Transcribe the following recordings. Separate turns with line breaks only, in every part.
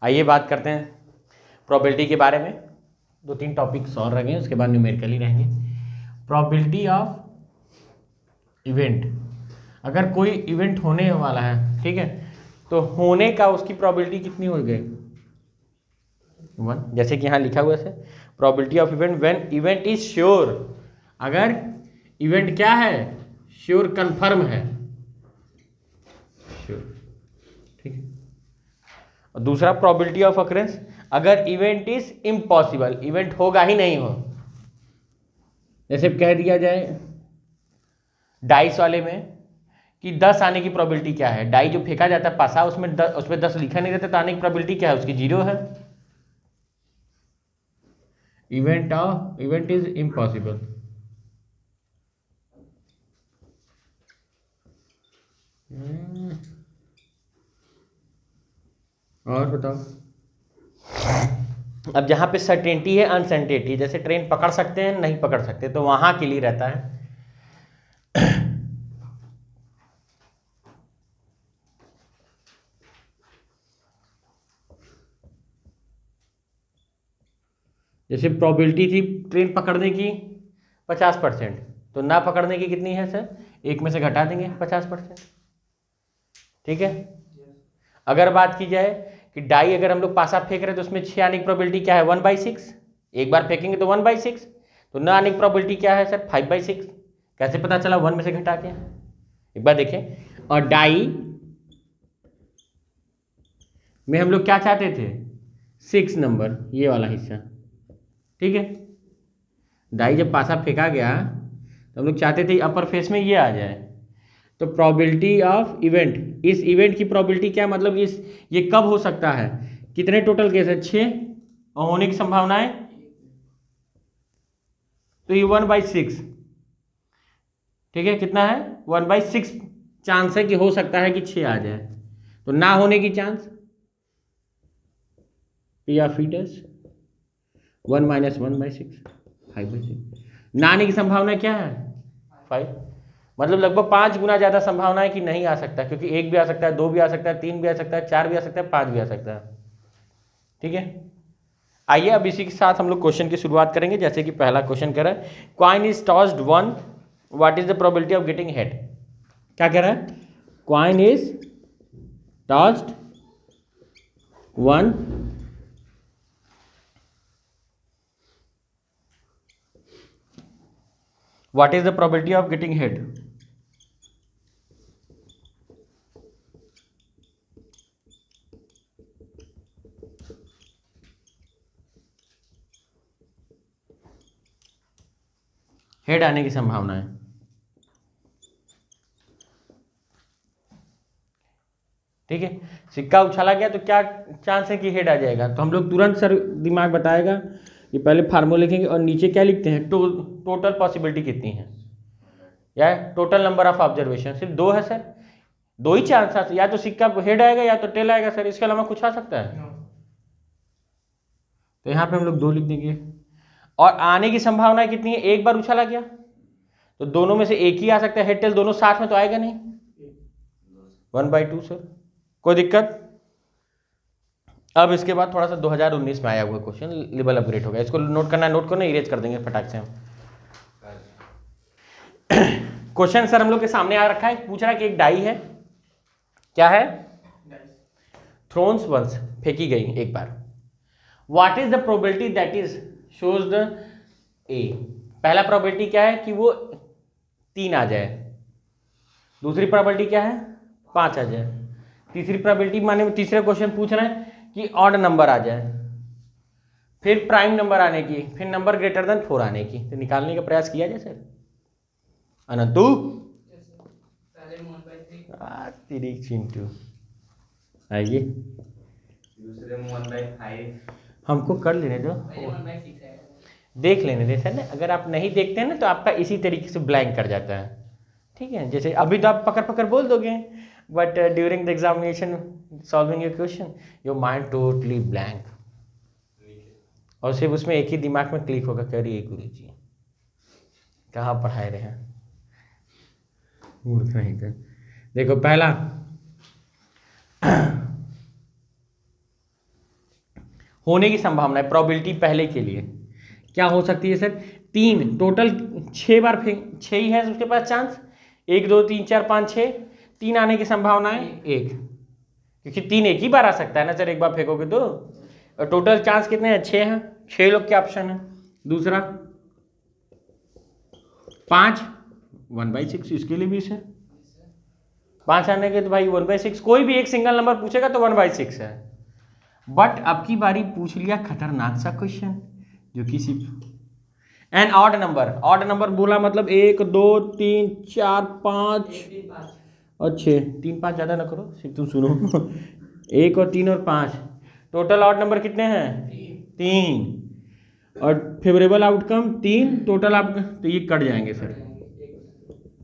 आइए बात करते हैं प्रोबेबिलिटी के बारे में। 2-3 टॉपिक्स और रहेंगे, उसके बाद न्यूमेरिकल ही रहेंगे। प्रोबेबिलिटी ऑफ इवेंट, अगर कोई इवेंट होने वाला है, ठीक है, तो होने का उसकी प्रोबेबिलिटी कितनी हो गई? 1। जैसे कि यहाँ लिखा हुआ है probability of event when event is sure, अगर इवेंट क्या है? श्योर, कंफर्म है, श्योर, ठीक है। और दूसरा प्रोबेबिलिटी ऑफ अकरेंस, अगर इवेंट इज इम्पॉसिबल, इवेंट होगा ही नहीं हो। जैसे कह दिया जाए डाइस वाले में कि 10 आने की प्रोबेबिलिटी क्या है, डाई जो फेंका जाता है पासा, उसमें 10 लिखा नहीं रहता, तो आने की प्रोबेबिलिटी क्या है? उसकी 0 है। Event is impossible. और बताओ, अब जहां पे सर्टेनिटी है, अनसर्टेनिटी, जैसे ट्रेन पकड़ सकते हैं, नहीं पकड़ सकते, तो वहां के लिए रहता है जैसे प्रोबेबिलिटी थी ट्रेन पकड़ने की 50%, तो ना पकड़ने की कितनी है सर? 1 में से घटा देंगे 50%, ठीक है। अगर बात की जाए कि डाई अगर हम लोग पासा फेंक रहे हैं तो उसमें 6 आने की प्रोबेबिलिटी क्या है? 1/6। एक बार फेंकेंगे तो 1/6, तो ना आने की प्रोबेबिलिटी क्या है सर? 5/6। कैसे पता चला? 1 में से घटा के। एक बार देखें, और डाई में हम लोग क्या चाहते थे? 6 नंबर, ये वाला हिस्सा, ठीक है। डाई जब पासा फेंका गया तो हम लोग चाहते थे अपर फेस में ये आ जाए, तो प्रोबेबिलिटी ऑफ इवेंट, इस इवेंट की प्रोबेबिलिटी क्या, मतलब ये कब हो सकता है? कितने टोटल केस है? 6, और होने की संभावनाएं, तो ये 1/6, ठीक है। कितना है? 1/6 चांस है कि हो सकता है कि 6 आ जाए। तो ना होने की चांस, पी ऑफ फीटस 1 - 1/6, 5/6। ना आने की संभावना क्या है? 5। मतलब लगभग 5 गुना ज्यादा संभावना है कि नहीं आ सकता, क्योंकि 1 भी आ सकता है, 2 भी आ सकता है, 3 भी आ सकता है, 4 भी आ सकता है, 5 भी आ सकता है, ठीक है। आइए अब इसी के साथ हम लोग क्वेश्चन की शुरुआत करेंगे। जैसे कि पहला क्वेश्चन कह रहा है coin is tossed 1, what is the probability of getting head? क्या कह रहा है? Coin is tossed 1, what is the probability of getting head? Head आने की संभावना है, ठीक है। सिक्का उछाला गया तो क्या चांस है कि हेड आ जाएगा? तो हम लोग तुरंत सर दिमाग बताएगा, ये पहले फार्मूला लिखेंगे और नीचे क्या लिखते हैं? टोटल पॉसिबिलिटी कितनी है, या टोटल नंबर ऑफ ऑब्जर्वेशन। सिर्फ 2 है सर, 2 ही चांस है, या तो सिक्का हेड आएगा या तो टेल आएगा सर, इसके अलावा कुछ आ सकता है? तो यहाँ पे हम लोग 2 लिख देंगे। और आने की संभावना कितनी है? एक बार उछाला गया तो दोनों में से एक ही आ सकता है, हेड टेल दोनों साथ में तो आएगा नहीं। 1/2 सर, कोई दिक्कत? अब इसके बाद थोड़ा सा 2019 में आया हुआ क्वेश्चन, लेवल अपग्रेड हो गया, इसको नोट करना है, नोट करना, इरेज कर देंगे फटाक से हम। क्वेश्चन सर हम लोग के सामने आ रखा है, पूछ रहा है कि एक डाई है, क्या है? थ्रोन्स वंस, फेंकी गई एक बार। What is the probability that is shows the A? पहला प्रोबेबिलिटी क्या है? कि वो 3 आ जाए। दूसरी प्रोबेबिलिटी क्या है? 5 आ जाए। तीसरी प्रोबेबिलिटी माने तीसरे क्वेश्चन पूछ रहे हैं कि ऑड नंबर आ जाए, फिर प्राइम नंबर आने की, फिर नंबर ग्रेटर देन 4 आने की। तो निकालने का प्रयास किया जाए सर। अनंतु तेरी चिंटू, आइए
दूसरे में 1/5,
हमको कर लेने दो, देख लेने दे सर ना। अगर आप नहीं देखते हैं ना तो आपका इसी तरीके से ब्लैंक कर जाता है, ठीक है। जैसे अभी तो आप पकड़ पकड़ बोल दोगे, but during the examination solving your question your mind totally blank, और सिर्फ उसमें एक ही दिमाग में क्लिक होगा, करिए गुरु जी कहाँ पढ़ाए रहे हैं, मूर्ख नहीं थे। देखो पहला होने की संभावना है, प्रोबेबिलिटी पहले के लिए क्या हो सकती है सर? 3 टोटल 6 बार फेंक, 6 ही है उसके पास चांस, 1 2 3 4 5 6, 3 आने की संभावना है 1, क्योंकि 3 एक ही बार आ सकता है ना सर, एक बार फेंकोगे तो। और टोटल चांस कितने हैं? 6 हैं, 6 लोग के ऑप्शन है। दूसरा 5 1/6, इसके लिए भी है 5 आने के, तो भाई 1/6, कोई भी एक सिंगल नंबर पूछेगा तो 1/6 है। बट अब की बारी पूछ लिया खतरनाक सा क्वेश्चन, जो कि सिर्फ एन ऑड नंबर बोला, मतलब 1 2 3 4 5 और 6, 3 5 ज़्यादा ना करो, सिर्फ तुम सुनो 1 और 3 और 5, टोटल ऑड नंबर कितने हैं? 3, और फेवरेबल आउटकम 3, टोटल आउटकम, तो ये कट जाएंगे सर।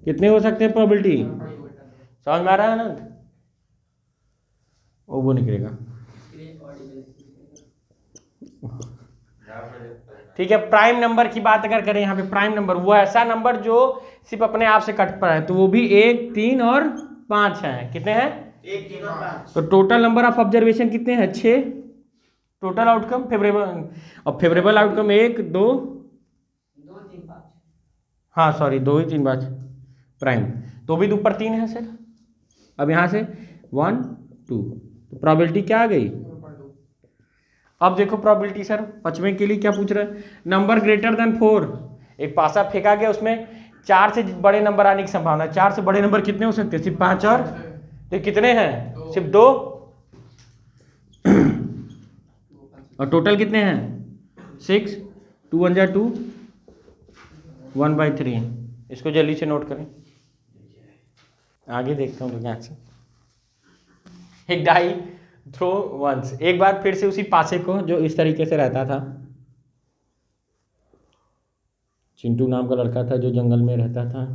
कितने हो सकते हैं प्रोबेबिलिटी? समझ में आ रहा है ना? वो निकलेगा, ठीक है। प्राइम नंबर की बात अगर करें यहाँ पे, प्राइम नंबर वो ऐसा नंबर जो सिर्फ अपने आप से कट पड़ा है, तो वो भी 1 3 और 5 है। कितने हैं?
1 3 और 5।
तो टोटल नंबर ऑफ ऑब्जर्वेशन कितने हैं? 6, टोटल आउटकम फेवरेबल, और फेवरेबल आउटकम 1 2 3 5, हाँ सॉरी 2 ही 3 5 प्राइम, तो भी 2 पर 3 है सर। अब यहाँ से 1 2, तो प्रोबेबिलिटी क्या आ गई? अब देखो प्रोबेबिलिटी सर, 5वें के लिए क्या पूछ रहा है? नंबर ग्रेटर देन 4, एक पासा फेंका गया, उसमें 4 से बड़े नंबर आने की संभावना। 4 से बड़े नंबर कितने हो सकते हैं? सिर्फ 5, और तो कितने हैं? सिर्फ 2, और टोटल कितने हैं? 6, 2 1 2, 1/3। इसको जल्दी से नोट करें, आगे देखता हूँ क्या से। एक डाई थ्रो वंस, एक बार फिर से उसी पासे को जो इस तरीके से रहता था। चिंटू नाम का लड़का था जो जंगल में रहता था,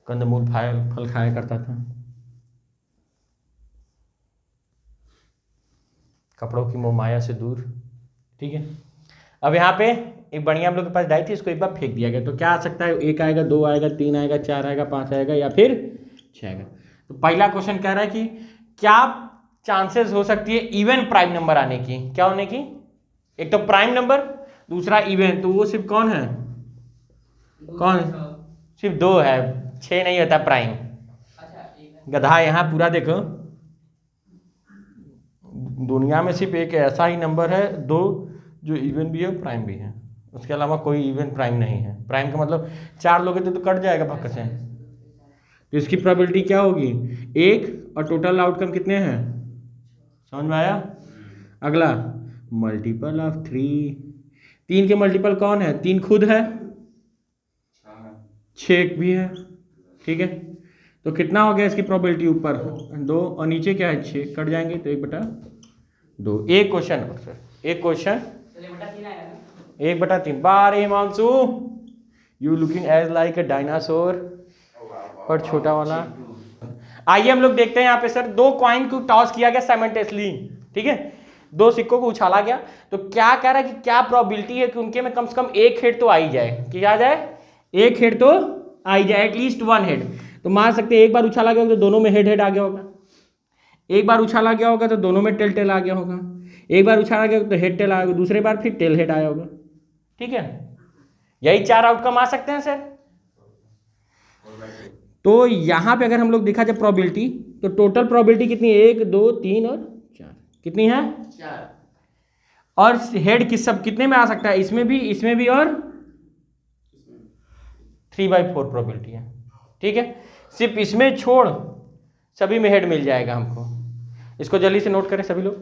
कंदमूल फल खाया करता था, कपड़ों की मोह माया से दूर, ठीक है। अब यहाँ पे एक बढ़िया हम लोग के पास डाई थी, इसको एक बार फेंक दिया गया, तो क्या आ सकता है? 1 आएगा, 2 आएगा, 3 आएगा, 4 आएगा, 5 आएगा, या फिर 6 आएगा। तो पहला क्वेश्चन कह रहा है कि क्या चांसेस हो सकती है इवन प्राइम नंबर आने की? क्या होने की? एक तो प्राइम नंबर, दूसरा इवन, तो वो सिर्फ कौन है? कौन? सिर्फ 2 है, 6 नहीं होता प्राइम। गधा, यहाँ पूरा देखो, दुनिया में सिर्फ एक ऐसा ही नंबर है 2 जो इवन भी है और प्राइम भी है, उसके अलावा कोई इवन प्राइम नहीं है। प्राइम का मतलब 4 लोग तो कट जाएगा भक्कर से, तो इसकी प्रोबेबिलिटी क्या होगी? 1, और टोटल आउटकम कितने हैं? समझ में आया? अगला मल्टीपल ऑफ 3, 3 के मल्टीपल कौन है? 3 खुद है, 6 भी है, ठीक है। तो कितना हो गया इसकी प्रोबेबिलिटी? ऊपर 2 और नीचे क्या है? 6, कट जाएंगे तो 1/2। एक क्वेश्चन, एक क्वेश्चन 1/3। बारे Himanshu, you looking as like a dinosaur, और छोटा वाला। आइए हम लोग देखते हैं यहाँ पे सर, 2 कॉइन को टॉस किया गया साइमल्टेनियसली, ठीक है, 2 सिक्कों को उछाला गया, तो क्या कह रहा है कि क्या प्रोबेबिलिटी है कि उनके में कम से कम एक हेड तो आ ही जाए, कि आ जाए, एक हेड तो आ ही जाए, एटलीस्ट 1 हेड। तो मान सकते हैं एक बार उछाला गया तो दोनों में हेड आ गया होगा, एक बार उछाला गया होगा तो दोनों में टेल आ गया होगा, एक बार उछाला गया तो हेड टेल आया होगा, दूसरे बार फिर टेल हेड आया होगा, ठीक है। यही 4 आउटकम आ सकते हैं सर। तो यहां पे अगर हम लोग देखा जाए प्रोबेबिलिटी, तो टोटल प्रोबेबिलिटी कितनी है? 1 2 3 और 4, कितनी है? 4। और हेड किस सब कितने में आ सकता है? इसमें भी और 3/4 प्रोबेबिलिटी है, ठीक है। सिर्फ इसमें छोड़ सभी में हेड मिल जाएगा हमको। इसको जल्दी से नोट करें सभी लोग।